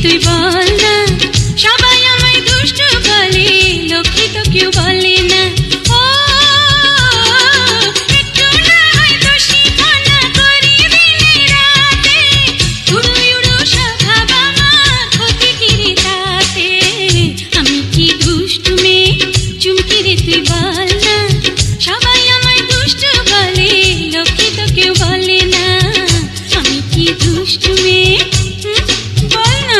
তুই বল না, সবাই আমায় দুষ্টু বলে, লক্ষ্মী তো কেউ বলে না। ও একটু না হয় দোষীপনা করি দিনে রাতে, উড়ো উড়ো স্বভাব আমার ক্ষতি কিরে তাতে। আমি কি দুষ্টু মেয়ে চুমকি রে তুই বল না, সবাই আমায় দুষ্টু বলে, লক্ষ্মী তো কেউ বলে না। আমি কি দুষ্টু মেয়ে বল না।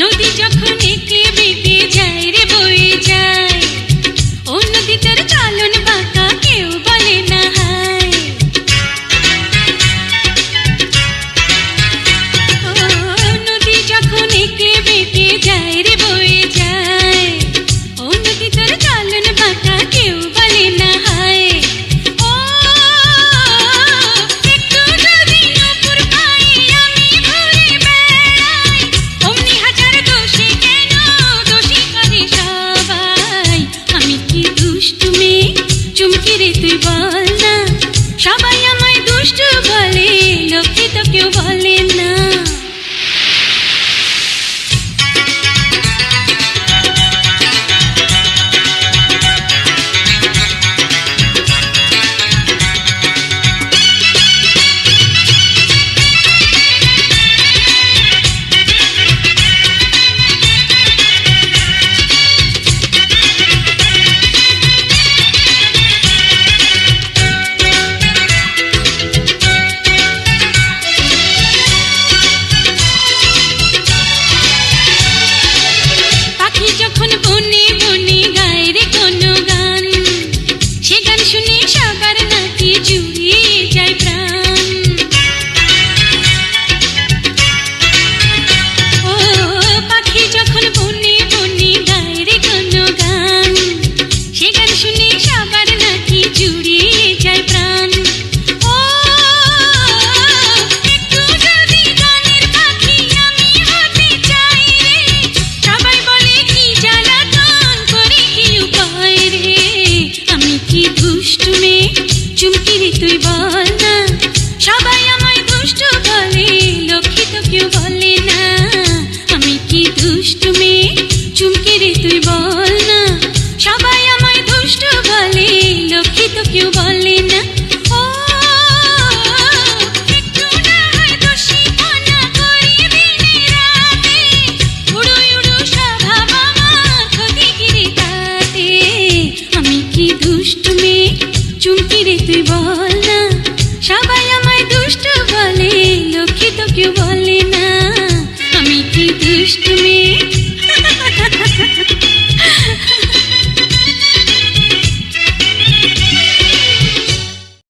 নদী যখন এঁকে বেঁকে যায় রে বয়ে যায়, ও নদীটার চালন বাঁকা কেউ বলে না হায়। ও নদী যখন এঁকে বেঁকে যায় রে বয়ে যায়, ও নদীটার চালন বাঁকা কেউ বলে না হায়। ও একটু যদি নপুর পাই আমি ঘুরে বেড়াই, অমনি হাজার দোষে কেন দোষী করে সবাই। আমি কি দুষ্টু মেয়ে চুমকি রে তুই বল না, সবাই আমায় দুষ্টু বলে, লক্ষ্মী তো কেউ বলে না। পাখি যখন বনে বনে গায় রে কোনো গান, সে গান শুনে সবার নাকি জুড়িয়ে যায় প্রাণ। ও পাখি যখন বনে বনে গায় রে কোনো গান, সে গান শুনে সবার নাকি জুড়িয়ে যায় প্রাণ। ও একটু যদি গানের পাখি আমি হতে চাই রে, সবাই বলে কি জ্বালাতন করে কি উপায় রে। আমি কি দুষ্টু মেয়ে চুমকি রে তুই বল না, সবাই আমায় দুষ্টু বলে, লক্ষ্মী তো কেউ বলে না। আমি কি দুষ্টু মেয়ে চুমকি রে তুই বল না, সবাই আমায় দুষ্টু বলে, লক্ষ্মী তো কেউ বলে না। ও একটু না হয় দোষীপনা করি দিনে রাতে, উড়ো উড়ো স্বভাব আমার ক্ষতি কিরে তাতে। আমি কি দুষ্টু মেয়ে চুমকি রে তুই বল